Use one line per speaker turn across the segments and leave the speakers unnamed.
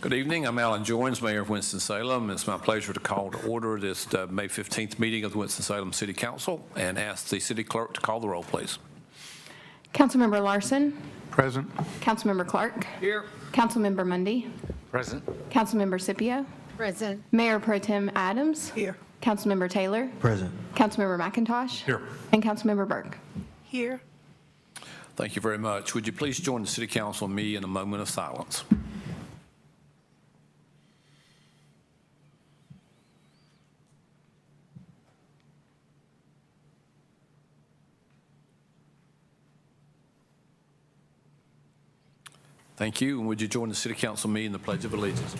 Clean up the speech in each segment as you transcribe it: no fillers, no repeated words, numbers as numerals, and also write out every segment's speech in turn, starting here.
Good evening. I'm Alan Joines, Mayor of Winston-Salem. It's my pleasure to call to order this May 15th meeting of the Winston-Salem City Council and ask the city clerk to call the roll, please.
Councilmember Larson.
Present.
Councilmember Clark.
Here.
Councilmember Mundy.
Present.
Councilmember Scipio.
Present.
Mayor Pro Tem Adams.
Here.
Councilmember Taylor.
Present.
Councilmember McIntosh.
Here.
And Councilmember Burke.
Here.
Thank you very much. Would you please join the city council and me in a moment of silence? Thank you. And would you join the city council and me in the Pledge of Allegiance?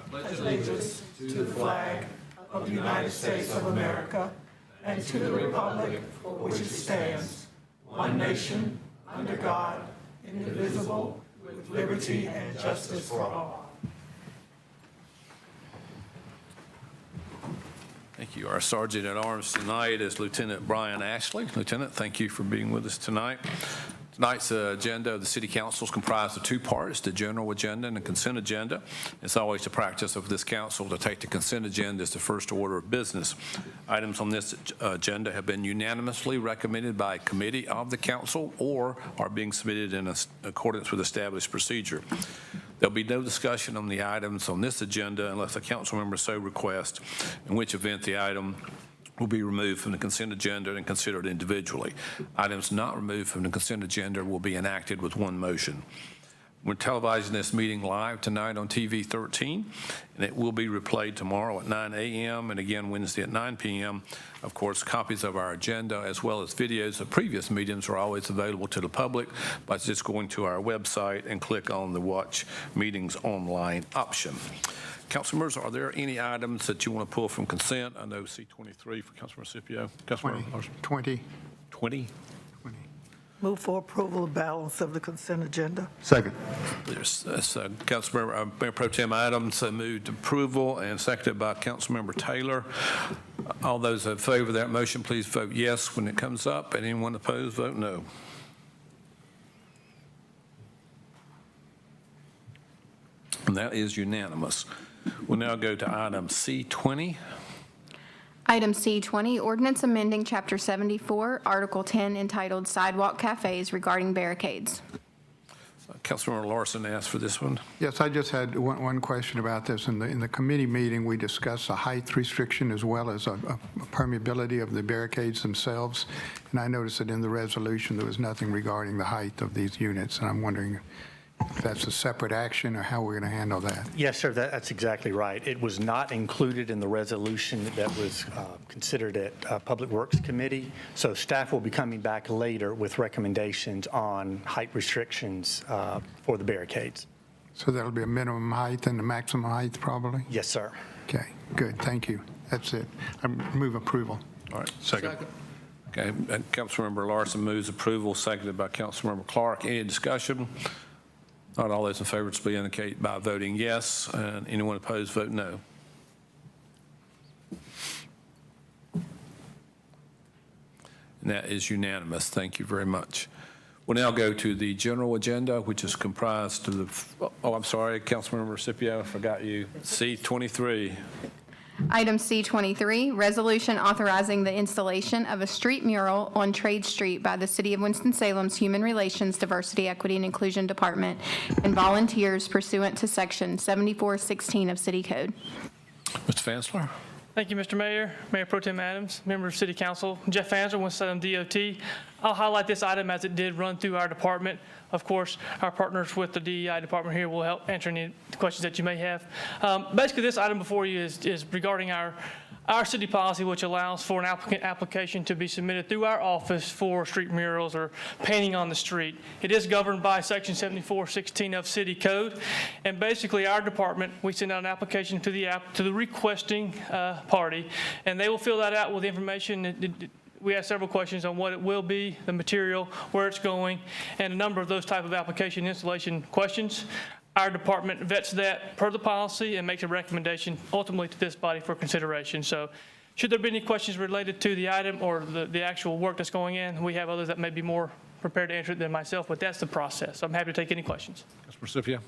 Pledge allegiance to the flag of the United States of America and to the republic for which it stands, one nation, under God, indivisible, with liberty and justice for all.
Thank you. Our Sergeant at Arms tonight is Lieutenant Brian Ashley. Lieutenant, thank you for being with us tonight. Tonight's agenda of the City Council is comprised of two parts, the general agenda and the consent agenda. It's always the practice of this council to take the consent agenda as the first order of business. Items on this agenda have been unanimously recommended by a committee of the council or are being submitted in accordance with established procedure. There'll be no discussion on the items on this agenda unless a council member so requests, in which event the item will be removed from the consent agenda and considered individually. Items not removed from the consent agenda will be enacted with one motion. We're televising this meeting live tonight on TV 13, and it will be replayed tomorrow at 9 a.m. and again Wednesday at 9 p.m. Of course, copies of our agenda as well as videos of previous meetings are always available to the public by just going to our website and click on the Watch Meetings Online option. Council members, are there any items that you want to pull from consent? I know C23 for Councilmember Scipio.
20.
20?
Move for approval of balance of the consent agenda.
Second.
There's Councilmember Mayor Pro Tem Adams moved approval and seconded by Councilmember Taylor. All those in favor of that motion, please vote yes when it comes up, and anyone opposed, vote no. And that is unanimous. We'll now go to item C20.
Item C20, ordinance amending Chapter 74, Article 10, entitled Sidewalk Cafes regarding barricades.
Councilmember Larson asked for this one.
Yes, I just had one question about this. In the committee meeting, we discussed a height restriction as well as a permeability of the barricades themselves. And I noticed that in the resolution, there was nothing regarding the height of these units. And I'm wondering if that's a separate action or how we're going to handle that.
Yes, sir, that's exactly right. It was not included in the resolution that was considered at Public Works Committee. So staff will be coming back later with recommendations on height restrictions for the barricades.
So that'll be a minimum height and a maximum height probably?
Yes, sir.
Okay, good. Thank you. That's it. I move approval.
All right, second. Okay, and Councilmember Larson moves approval, seconded by Councilmember Clark. Any discussion? Not all those in favor, please indicate by voting yes, and anyone opposed, vote no. And that is unanimous. Thank you very much. We'll now go to the general agenda, which is comprised of the, oh, I'm sorry, Councilmember Scipio, I forgot you. C23.
Item C23, resolution authorizing the installation of a street mural on Trade Street by the City of Winston-Salem's Human Relations, Diversity, Equity, and Inclusion Department and volunteers pursuant to Section 7416 of City Code.
Mr. Fansler.
Thank you, Mr. Mayor. Mayor Pro Tem Adams, member of City Council, Jeff Fansler, Winston-Salem DOT. I'll highlight this item as it did run through our department. Of course, our partners with the DEI department here will help answer any questions that you may have. Basically, this item before you is regarding our city policy, which allows for an applicant application to be submitted through our office for street murals or painting on the street. It is governed by Section 7416 of City Code, and basically our department, we send out an application to the requesting party, and they will fill that out with information. We have several questions on what it will be, the material, where it's going, and a number of those type of application installation questions. Our department vets that per the policy and makes a recommendation ultimately to this body for consideration. So Should there be any questions related to the item or the actual work that's going in, we have others that may be more prepared to answer it than myself, but that's the process. I'm happy to take any questions.
Councilor Scipio?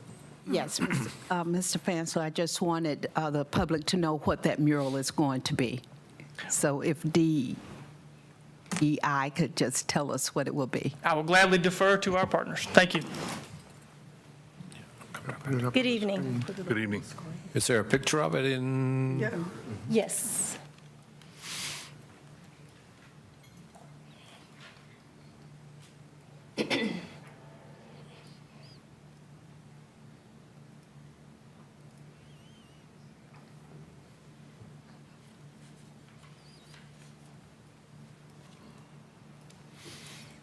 Yes, Mr. Fansler, I just wanted the public to know what that mural is going to be. So if DEI could just tell us what it will be.
I will gladly defer to our partners. Thank you.
Good evening.
Good evening. Is there a picture of it in?
Yeah.
Yes.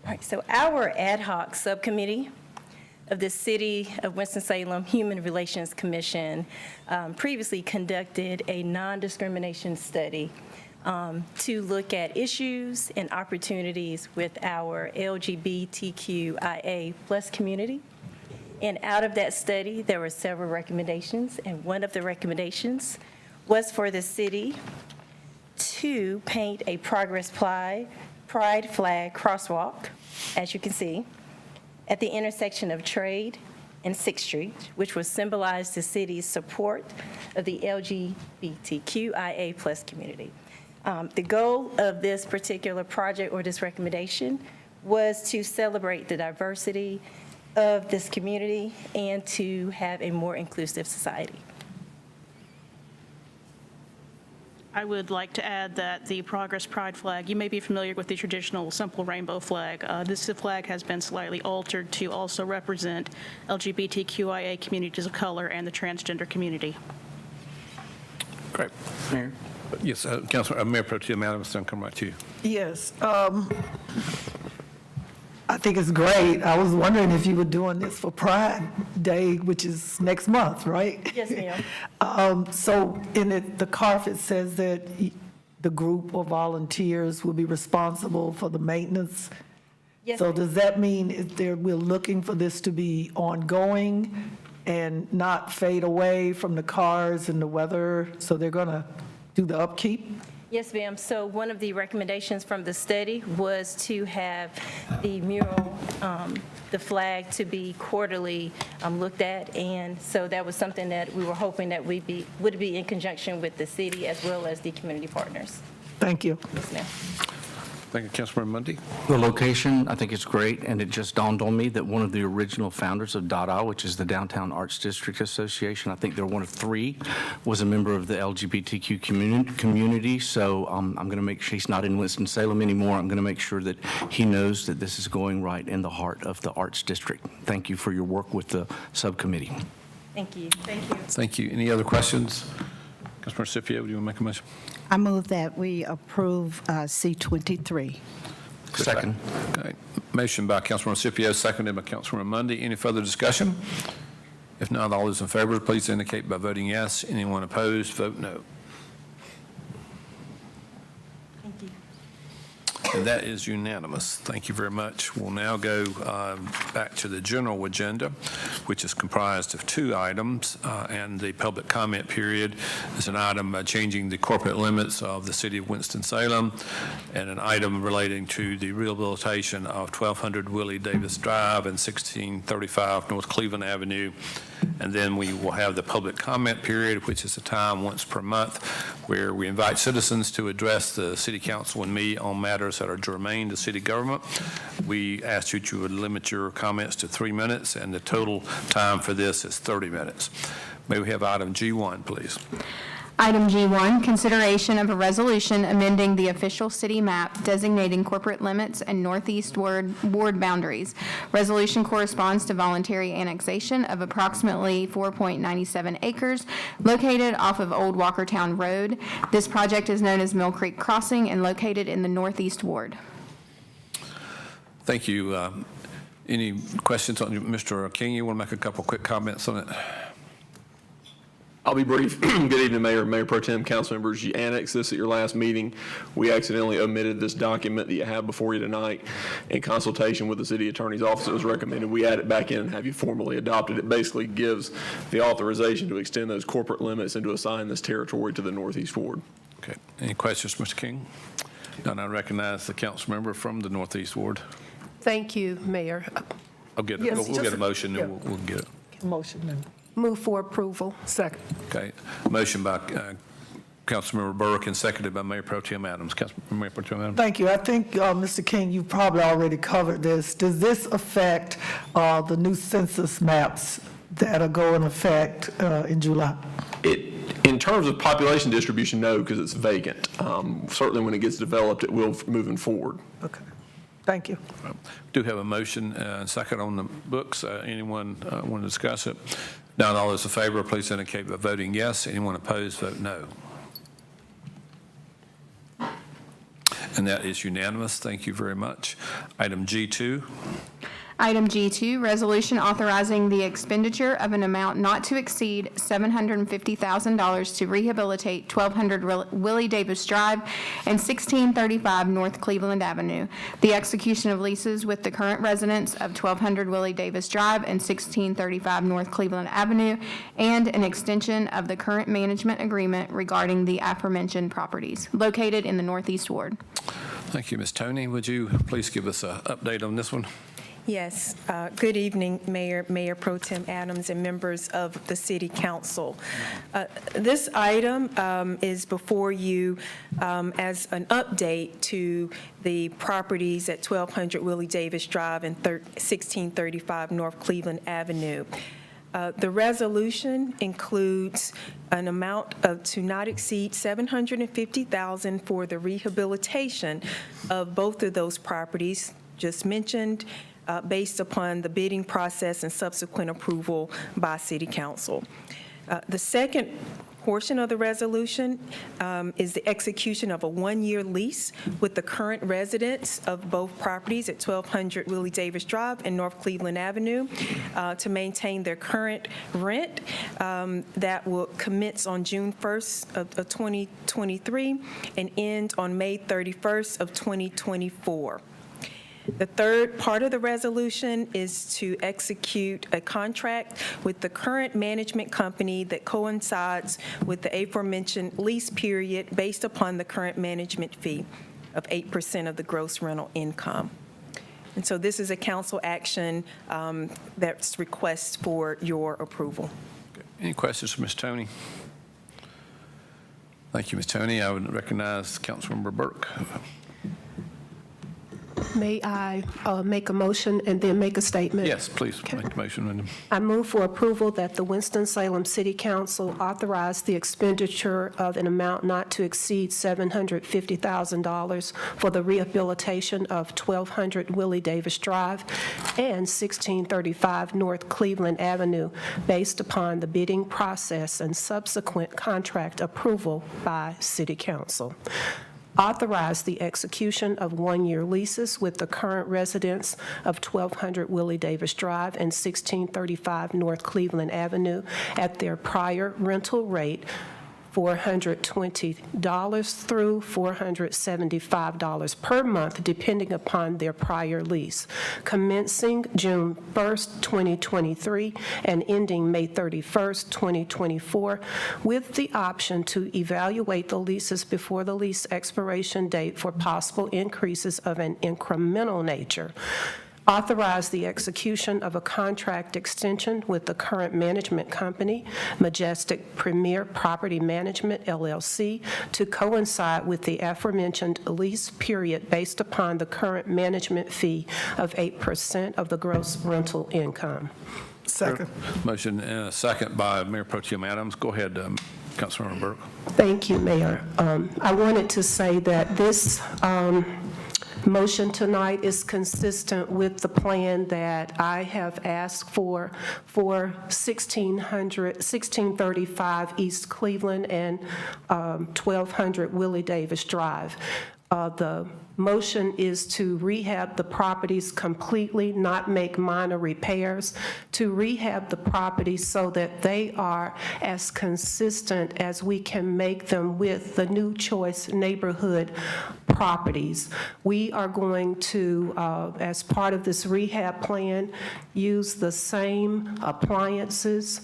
All right, so our ad hoc subcommittee of the City of Winston-Salem Human Relations Commission previously conducted a non-discrimination study to look at issues and opportunities with our LGBTQIA+ community. And out of that study, there were several recommendations, and one of the recommendations was for the city to paint a Progress Pride flag crosswalk, as you can see, at the intersection of Trade and 6th Street, which would symbolize the city's support of the LGBTQIA+ community. The goal of this particular project or this recommendation was to celebrate the diversity of this community and to have a more inclusive society.
I would like to add that the Progress Pride flag, you may be familiar with the traditional simple rainbow flag. This flag has been slightly altered to also represent LGBTQIA communities of color and the transgender community.
Great.
Mayor?
Yes, Councilor, Mayor Pro Tem Adams, then come right to you.
Yes. I think it's great. I was wondering if you were doing this for Pride Day, which is next month, right?
Yes, ma'am.
So in the CARF, it says that the group or volunteers will be responsible for the maintenance.
Yes,
So
ma'am.
does that mean we're looking for this to be ongoing and not fade away from the cars and the weather? So they're going to do the upkeep?
Yes, ma'am. So one of the recommendations from the study was to have the mural, the flag, to be quarterly looked at. And so that was something that we were hoping that would be in conjunction with the city as well as the community partners.
Thank you.
Yes, ma'am.
Thank you, Councilmember Mundy.
The location, I think it's great, and it just dawned on me that one of the original founders of DADA, which is the Downtown Arts District Association, I think they're one of three, was a member of the LGBTQ community. So I'm going to make sure he's not in Winston-Salem anymore. I'm going to make sure that he knows that this is going right in the heart of the Arts District. Thank you for your work with the subcommittee.
Thank you. Thank you.
Thank you. Any other questions? Councilmember Scipio, do you want to make a motion?
I move that we approve C-23.
Second.
Okay. Motion by Councilmember Scipio, seconded by Councilmember Mundy. Any further discussion? If not, all those in favor, please indicate by voting yes. Anyone opposed, vote no.
Thank you.
And that is unanimous. Thank you very much. We'll now go back to the general agenda, which is comprised of two items, and the public comment period is an item changing the corporate limits of the city of Winston-Salem, and an item relating to the rehabilitation of 1200 Willie Davis Drive and 1635 North Cleveland Avenue. And then we will have the public comment period, which is a time once per month where we invite citizens to address the city council and me on matters that are germane to city government. We ask that you would limit your comments to 3 minutes, and the total time for this is 30 minutes. May we have item G1, please?
Item G1, consideration of a resolution amending the official city map designating corporate limits and northeast ward boundaries. Resolution corresponds to voluntary annexation of approximately 4.97 acres located off of Old Walkertown Road. This project is known as Mill Creek Crossing and located in the northeast ward.
Thank you. Any questions on Mr. King? You want to make a couple quick comments on it?
I'll be brief. Good evening, Mayor, Mayor Pro Tem, council members. You annexed this at your last meeting. We accidentally omitted this document that you have before you tonight. In consultation with the city attorney's office, it was recommended we add it back in and have you formally adopted. It basically gives the authorization to extend those corporate limits and to assign this territory to the Northeast Ward.
Okay. Any questions, Mr. King? None. I recognize the council member from the Northeast Ward.
Thank you, Mayor.
I'll get it.
Yes,
We'll get
just-
a motion and
yeah.
we'll get it.
Motion then.
Move for approval.
Second.
Okay. Motion by Councilmember Burke and seconded by Mayor Pro Tem Adams. Mayor Pro Tem Adams.
Thank you. I think, Mr. King, you probably already covered this. Does this affect the new census maps that are going to effect in July?
In terms of population distribution, no, because it's vacant. Certainly when it gets developed, it will moving forward.
Okay. Thank you.
Do have a motion and second on the books. Anyone want to discuss it? None. All those in favor, please indicate by voting yes. Anyone opposed, vote no. And that is unanimous. Thank you very much. Item G2.
Item G2, resolution authorizing the expenditure of an amount not to exceed $750,000 to rehabilitate 1200 Willie Davis Drive and 1635 North Cleveland Avenue, the execution of leases with the current residents of 1200 Willie Davis Drive and 1635 North Cleveland Avenue, and an extension of the current management agreement regarding the aforementioned properties located in the Northeast Ward.
Thank you, Ms. Tony. Would you please give us an update on this one?
Yes. Good evening, Mayor, Mayor Pro Tem Adams, and members of the City Council. This item is before you as an update to the properties at 1200 Willie Davis Drive and 1635 North Cleveland Avenue. The resolution includes an amount to not exceed $750,000 for the rehabilitation of both of those properties just mentioned, based upon the bidding process and subsequent approval by City Council. The second portion of the resolution is the execution of a one-year lease with the current residents of both properties at 1200 Willie Davis Drive and North Cleveland Avenue to maintain their current rent that will commence on June 1st of 2023 and end on May 31st of 2024. The third part of the resolution is to execute a contract with the current management company that coincides with the aforementioned lease period based upon the current management fee of 8% of the gross rental income. And so this is a council action that's requests for your approval.
Any questions for Ms. Tony? Thank you, Ms. Tony. I would recognize Councilmember Burke.
May I make a motion and then make a statement?
Yes, please make the motion, Linda.
I move for approval that the Winston-Salem City Council authorize the expenditure of an amount not to exceed $750,000 for the rehabilitation of 1200 Willie Davis Drive and 1635 North Cleveland Avenue based upon the bidding process and subsequent contract approval by City Council. Authorize the execution of one-year leases with the current residents of 1200 Willie Davis Drive and 1635 North Cleveland Avenue at their prior rental rate, $420 through $475 per month, depending upon their prior lease, commencing June 1st, 2023, and ending May 31st, 2024, with the option to evaluate the leases before the lease expiration date for possible increases of an incremental nature. Authorize the execution of a contract extension with the current management company, Majestic Premier Property Management, LLC, to coincide with the aforementioned lease period based upon the current management fee of 8% of the gross rental income.
Second.
Motion and a second by Mayor Pro Tem Adams. Go ahead, Councilmember Burke.
Thank you, Mayor. I wanted to say that this motion tonight is consistent with the plan that I have asked for 1635 East Cleveland and 1200 Willie Davis Drive. The motion is to rehab the properties completely, not make minor repairs, to rehab the properties so that they are as consistent as we can make them with the New Choice neighborhood properties. We are going to, as part of this rehab plan, use the same appliances,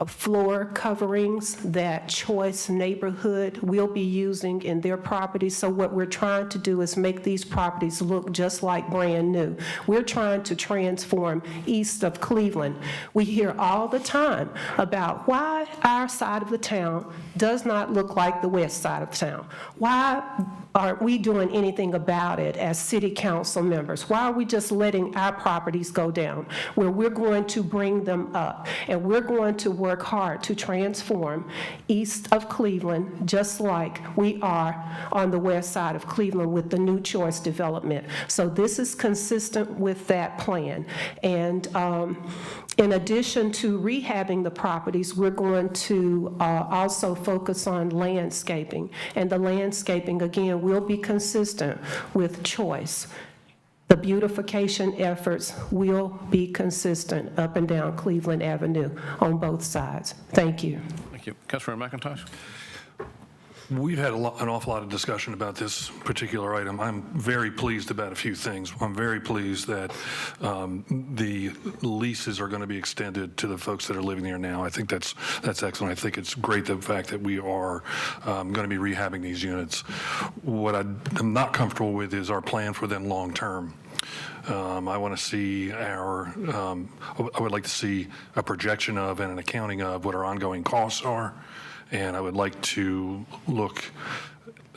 floor coverings that Choice Neighborhood will be using in their properties. So what we're trying to do is make these properties look just like brand new. We're trying to transform east of Cleveland. We hear all the time about why our side of the town does not look like the west side of town. Why aren't we doing anything about it as city council members? Why are we just letting our properties go down where we're going to bring them up? And we're going to work hard to transform east of Cleveland just like we are on the west side of Cleveland with the new Choice development. So this is consistent with that plan. And in addition to rehabbing the properties, we're going to also focus on landscaping. And the landscaping, again, will be consistent with Choice. The beautification efforts will be consistent up and down Cleveland Avenue on both sides. Thank you.
Thank you. Councilmember McIntosh?
We've had an awful lot of discussion about this particular item. I'm very pleased about a few things. I'm very pleased that the leases are going to be extended to the folks that are living there now. I think that's excellent. I think it's great the fact that we are going to be rehabbing these units. What I'm not comfortable with is our plan for them long term. I want to see I would like to see a projection of and an accounting of what our ongoing costs are. And I would like to look,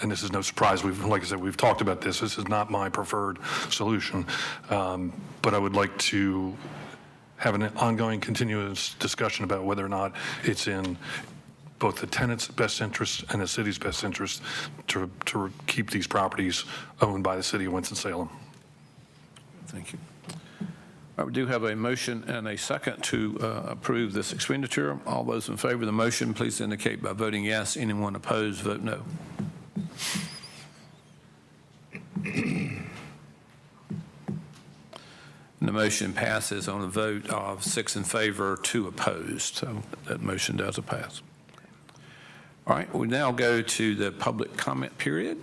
and this is no surprise, like I said, we've talked about this. This is not my preferred solution. But I would like to have an ongoing continuous discussion about whether or not it's in both the tenant's best interest and the city's best interest to keep these properties owned by the city of Winston-Salem.
Thank you. All right, we do have a motion and a second to approve this expenditure. All those in favor of the motion, please indicate by voting yes. Anyone opposed, vote no. And the motion passes on a vote of 6 in favor, 2 opposed. So that motion does pass. All right, we now go to the public comment period.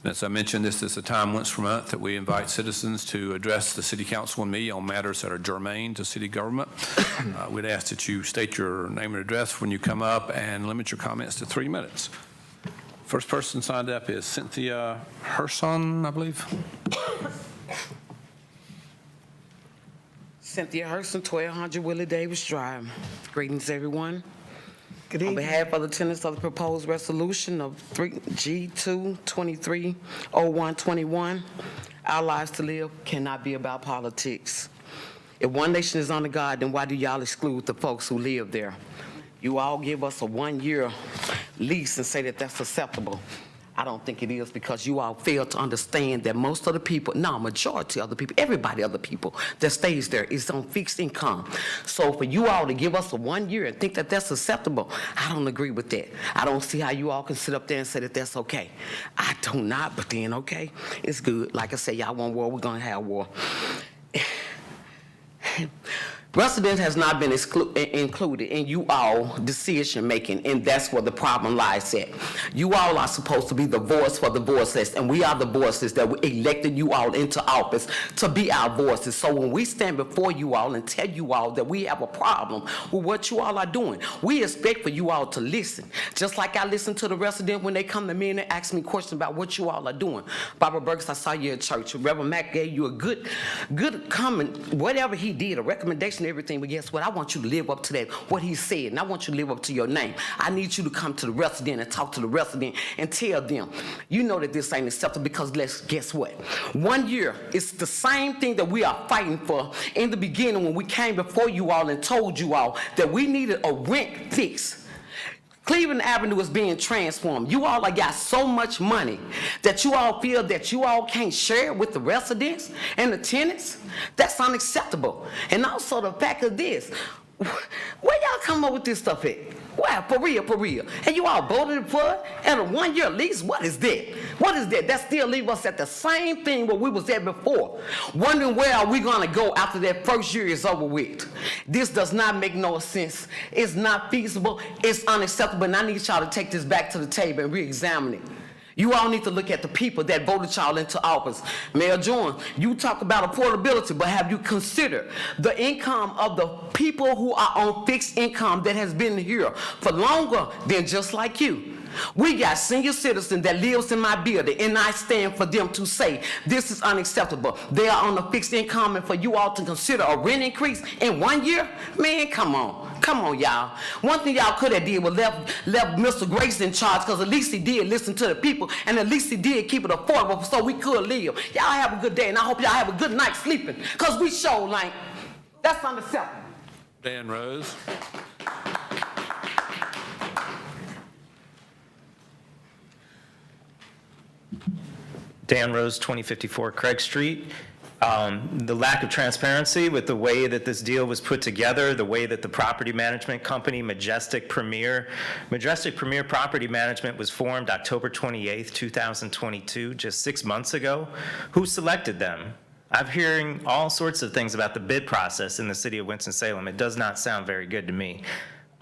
And as I mentioned, this is the time once per month that we invite citizens to address the city council and me on matters that are germane to city government. We'd ask that you state your name and address when you come up and limit your comments to 3 minutes. First person signed up is Cynthia Herson, I believe.
Cynthia Herson, 1200 Willie Davis Drive. Greetings, everyone.
Good
On
evening.
behalf of the tenants of the proposed resolution of G2-230121, our lives to live cannot be about politics. If one nation is under God, then why do y'all exclude the folks who live there? You all give us a 1-year lease and say that that's acceptable. I don't think it is, because you all fail to understand that most of the people, majority of the people, everybody other people that stays there is on fixed income. So for you all to give us a 1 year and think that that's acceptable, I don't agree with that. I don't see how you all can sit up there and say that that's okay. I do not, but then okay, it's good. Like I say, y'all want war, we're gonna have war. Residents has not been included in you all decision making, and that's where the problem lies at. You all are supposed to be the voice for the voiceless, and we are the voices that we elected you all into office to be our voices. So when we stand before you all and tell you all that we have a problem with what you all are doing, we expect for you all to listen. Just like I listen to the resident when they come to me and they ask me questions about what you all are doing. Barbara Burgess, I saw you at church. Reverend Mack gave you a good comment, whatever he did, a recommendation, everything, but guess what? I want you to live up to that, what he said, and I want you to live up to your name. I need you to come to the resident and talk to the resident and tell them, you know that this ain't acceptable, because guess what? 1 year, it's the same thing that we are fighting for in the beginning when we came before you all and told you all that we needed a rent fix. Cleveland Avenue is being transformed. You all have got so much money that you all feel that you all can't share it with the residents and the tenants. That's unacceptable. And also the fact of this, where y'all come up with this stuff at? Wow, for real. And you all voted for it? And a 1 year lease? What is that? What is that? That still leave us at the same thing where we was at before. Wondering where are we gonna go after that first year is over with. This does not make no sense. It's not feasible. It's unacceptable. And I need y'all to take this back to the table and re-examine it. You all need to look at the people that voted y'all into office. Mayor Jones, you talk about affordability, but have you considered the income of the people who are on fixed income that has been here for longer than just like you? We got senior citizens that lives in my building, and I stand for them to say, this is unacceptable. They are on a fixed income, and for you all to consider a rent increase in 1 year? Man, come on. Come on, y'all. One thing y'all could have did was left Mr. Grace in charge, because at least he did listen to the people, and at least he did keep it affordable so we could live. Y'all have a good day, and I hope y'all have a good night sleeping, because we show like, that's unacceptable.
Dan Rose.
Dan Rose, 2054 Craig Street. The lack of transparency with the way that this deal was put together, the way that the property management company, Majestic Premier Property Management was formed October 28th, 2022, just 6 months ago. Who selected them? I'm hearing all sorts of things about the bid process in the city of Winston-Salem. It does not sound very good to me.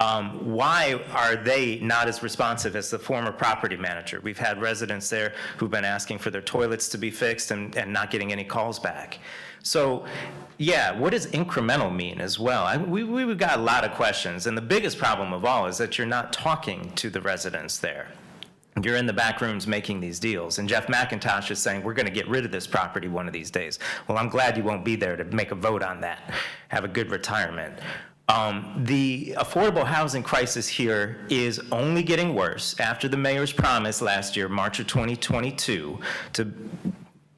Why are they not as responsive as the former property manager? We've had residents there who've been asking for their toilets to be fixed and not getting any calls back. So, yeah, what does incremental mean as well? We've got a lot of questions, and the biggest problem of all is that you're not talking to the residents there. You're in the back rooms making these deals, and Jeff McIntosh is saying, we're going to get rid of this property one of these days. Well, I'm glad you won't be there to make a vote on that. Have a good retirement. The affordable housing crisis here is only getting worse after the mayor's promise last year, March of 2022, to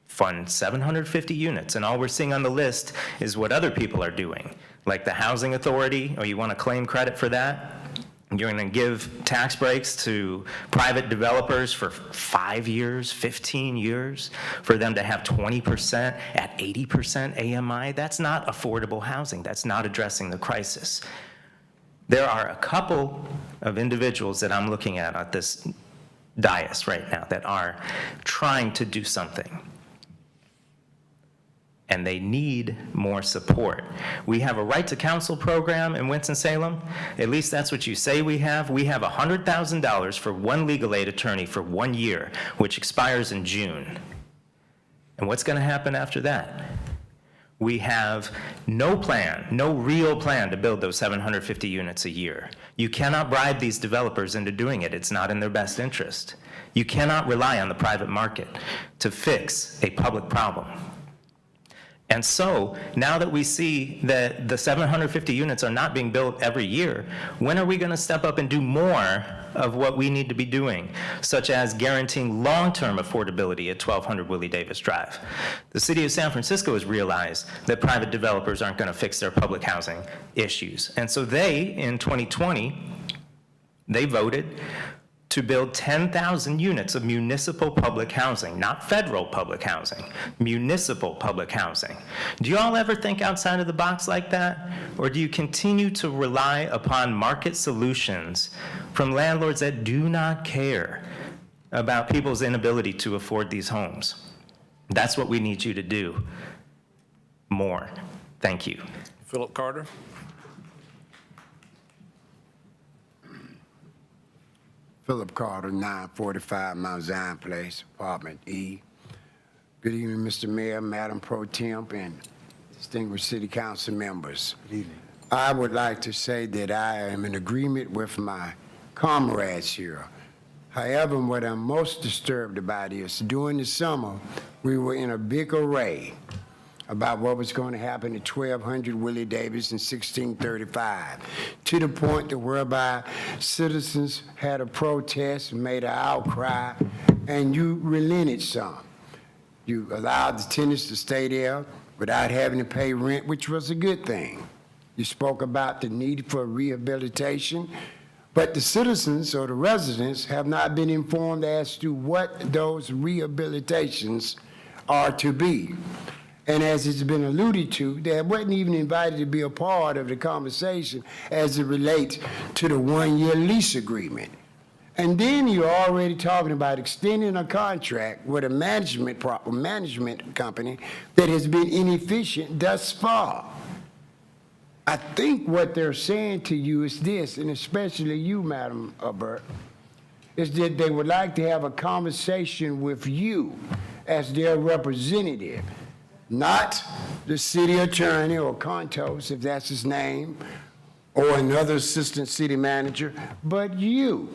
fund 750 units. And all we're seeing on the list is what other people are doing, like the Housing Authority, or you want to claim credit for that? You're going to give tax breaks to private developers for 5 years, 15 years, for them to have 20% at 80% AMI. That's not affordable housing. That's not addressing the crisis. There are a couple of individuals that I'm looking at this dais right now that are trying to do something. And they need more support. We have a right to counsel program in Winston-Salem. At least that's what you say we have. We have $100,000 for one legal aid attorney for 1 year, which expires in June. And what's going to happen after that? We have no plan, no real plan to build those 750 units a year. You cannot bribe these developers into doing it. It's not in their best interest. You cannot rely on the private market to fix a public problem. And so, now that we see that the 750 units are not being built every year, when are we going to step up and do more of what we need to be doing, such as guaranteeing long-term affordability at 1200 Willie Davis Drive? The city of San Francisco has realized that private developers aren't going to fix their public housing issues. And so they, in 2020, they voted to build 10,000 units of municipal public housing, not federal public housing, municipal public housing. Do you all ever think outside of the box like that? Or do you continue to rely upon market solutions from landlords that do not care about people's inability to afford these homes? That's what we need you to do more. Thank you.
Philip Carter.
Philip Carter, 945 Mount Zion Place, Apartment E. Good evening, Mr. Mayor, Madam Pro Temp, and distinguished city council members. Good evening. I would like to say that I am in agreement with my comrades here. However, what I'm most disturbed about is during the summer, we were in a big array about what was going to happen at 1200 Willie Davis in 1635, to the point that whereby citizens had a protest and made an outcry, and you relented some. You allowed the tenants to stay there without having to pay rent, which was a good thing. You spoke about the need for rehabilitation, but the citizens or the residents have not been informed as to what those rehabilitations are to be. And as it's been alluded to, they wasn't even invited to be a part of the conversation as it relates to the one-year lease agreement. And then you're already talking about extending a contract with a management company that has been inefficient thus far. I think what they're saying to you is this, and especially you, Madam Burt, is that they would like to have a conversation with you as their representative, not the city attorney or Contos, if that's his name, or another assistant city manager, but you,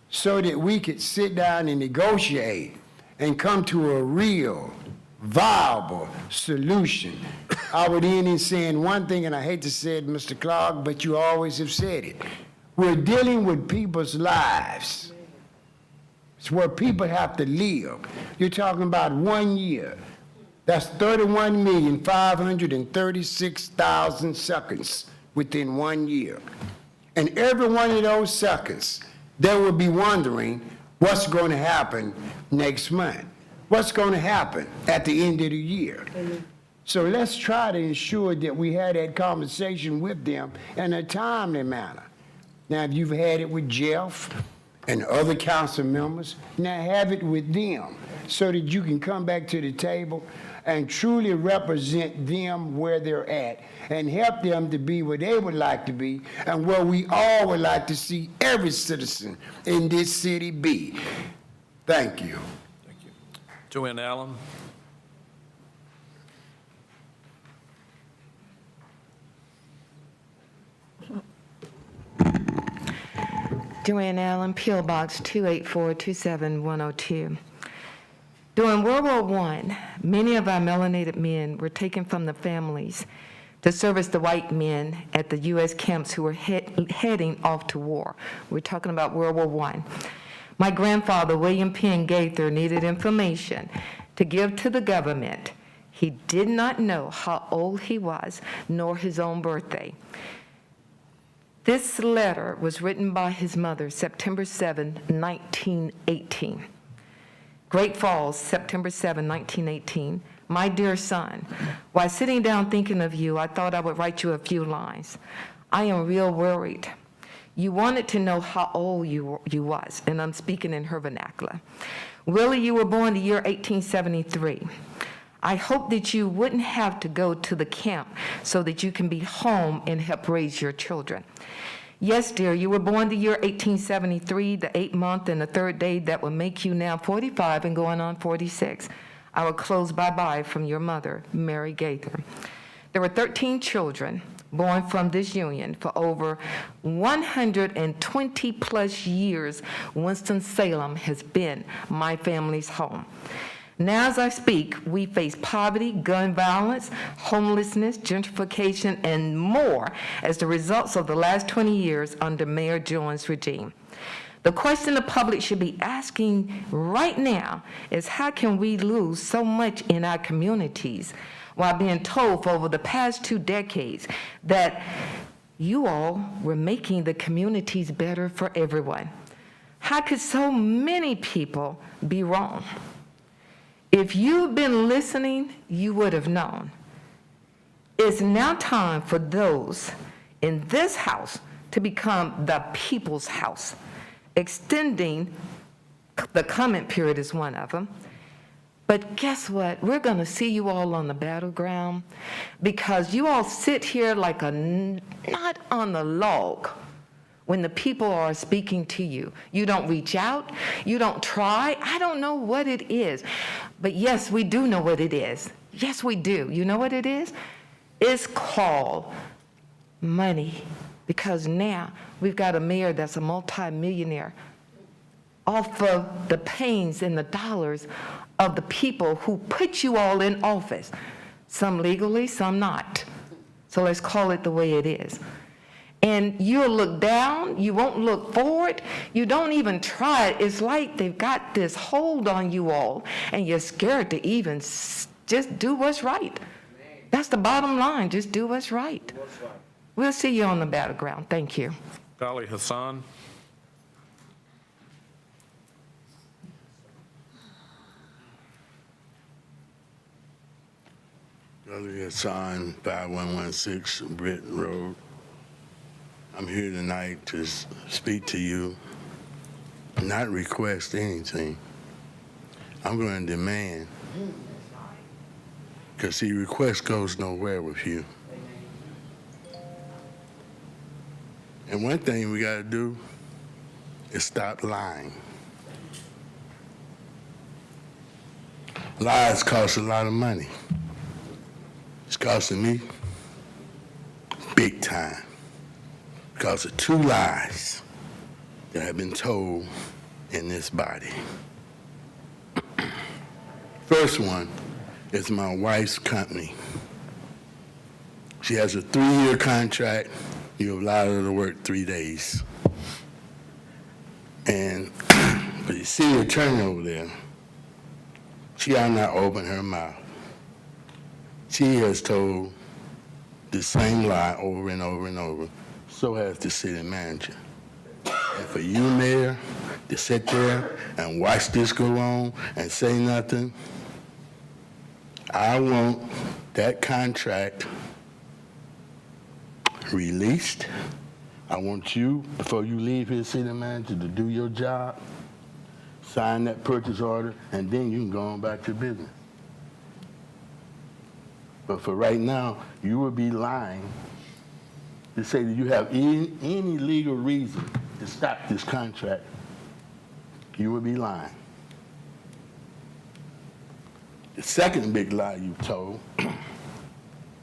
so that we could sit down and negotiate and come to a real, viable solution. I would end in saying one thing, and I hate to say it, Mr. Clark, but you always have said it. We're dealing with people's lives. It's where people have to live. You're talking about 1 year. That's 31,536,000 seconds within 1 year. And every one of those seconds, they will be wondering what's going to happen next month. What's going to happen at the end of the year? So let's try to ensure that we had that conversation with them in a timely manner. Now, if you've had it with Jeff and other council members, now have it with them so that you can come back to the table and truly represent them where they're at and help them to be where they would like to be and where we all would like to see every citizen in this city be. Thank you.
Thank you. Joanne Allen.
Joanne Allen, P.O. Box 284-27102. During World War I, many of our melanated men were taken from the families to service the white men at the U.S. camps who were heading off to war. We're talking about World War I. My grandfather, William Penn Gaither, needed information to give to the government. He did not know how old he was, nor his own birthday. This letter was written by his mother, September 7, 1918. Great Falls, September 7, 1918. My dear son, while sitting down thinking of you, I thought I would write you a few lines. I am real worried. You wanted to know how old you was, and I'm speaking in her vernacular. Willie, you were born the year 1873. I hope that you wouldn't have to go to the camp so that you can be home and help raise your children. Yes, dear, you were born the year 1873, the 8th month and the 3rd day that will make you now 45 and going on 46. I will close bye-bye from your mother, Mary Gaither. There were 13 children born from this union. For over 120 plus years, Winston-Salem has been my family's home. Now as I speak, we face poverty, gun violence, homelessness, gentrification, and more as the results of the last 20 years under Mayor Jones' regime. The question the public should be asking right now is how can we lose so much in our communities while being told for over the past 2 decades that you all were making the communities better for everyone? How could so many people be wrong? If you've been listening, you would have known. It's now time for those in this house to become the people's house. Extending the comment period is one of them. But guess what? We're going to see you all on the battleground because you all sit here like a knot on the log when the people are speaking to you. You don't reach out. You don't try. I don't know what it is. But yes, we do know what it is. Yes, we do. You know what it is? It's called money. Because now we've got a mayor that's a multimillionaire off of the pains and the dollars of the people who put you all in office. Some legally, some not. So let's call it the way it is. And you'll look down, you won't look forward, you don't even try it. It's like they've got this hold on you all, and you're scared to even just do what's right. That's the bottom line, just do what's right. We'll see you on the battleground. Thank you.
Dolly Hassan.
Dolly Hassan, 5116 Britton Road. I'm here tonight to speak to you, not request anything. I'm going to demand, because see, request goes nowhere with you. And one thing we got to do is stop lying. Lies cost a lot of money. It's costing me big time because of 2 lies that have been told in this body. First one is my wife's company. She has a 3-year contract. You allow her to work 3 days. And but the city attorney over there, she has not opened her mouth. She has told the same lie over and over and over. So has the city manager. And for you, Mayor, to sit there and watch this go on and say nothing, I want that contract released. I want you, before you leave here, city manager, to do your job, sign that purchase order, and then you can go on back to business. But for right now, you would be lying to say that you have any legal reason to stop this contract. You would be lying. The second big lie you told,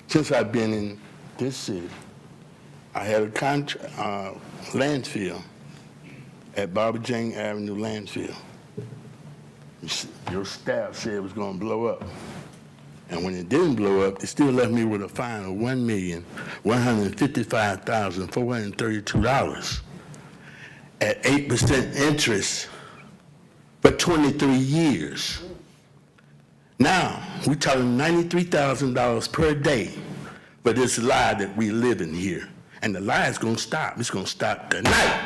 since I've been in this city, I had a landfill at Barbara Jane Avenue landfill. Your staff said it was going to blow up. And when it didn't blow up, it still left me with a fine of $1,155,432 at 8% interest for 23 years. Now, we're talking $93,000 per day for this lie that we live in here. And the lie is going to stop. It's going to stop tonight.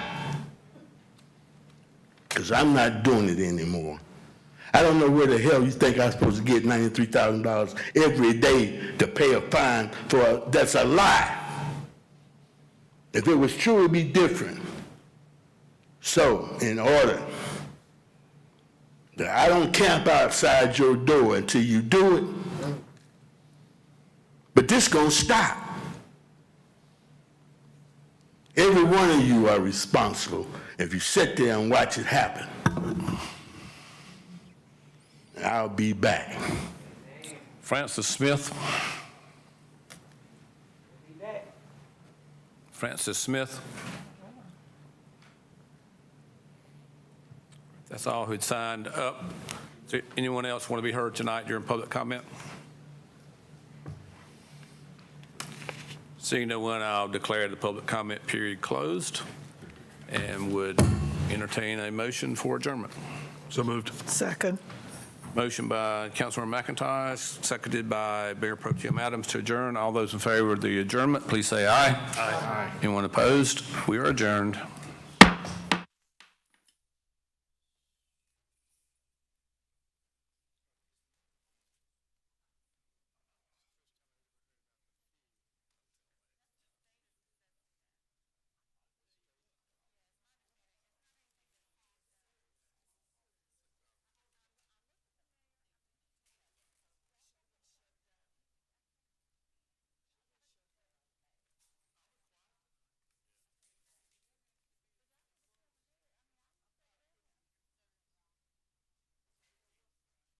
Because I'm not doing it anymore. I don't know where the hell you think I'm supposed to get $93,000 every day to pay a fine for that's a lie. If it was true, it would be different. So, in order that I don't camp outside your door until you do it, but this gonna stop. Every one of you are responsible if you sit there and watch it happen. I'll be back.
Francis Smith. Francis Smith. That's all who'd signed up. Is there anyone else want to be heard tonight during public comment? Seeing no one, I'll declare the public comment period closed and would entertain a motion for adjournment.
So moved.
Second.
Motion by Councilmember McIntosh, seconded by Mayor Pro Tem Adams to adjourn. All those in favor of the adjournment, please say aye. Aye. Anyone opposed? We are adjourned.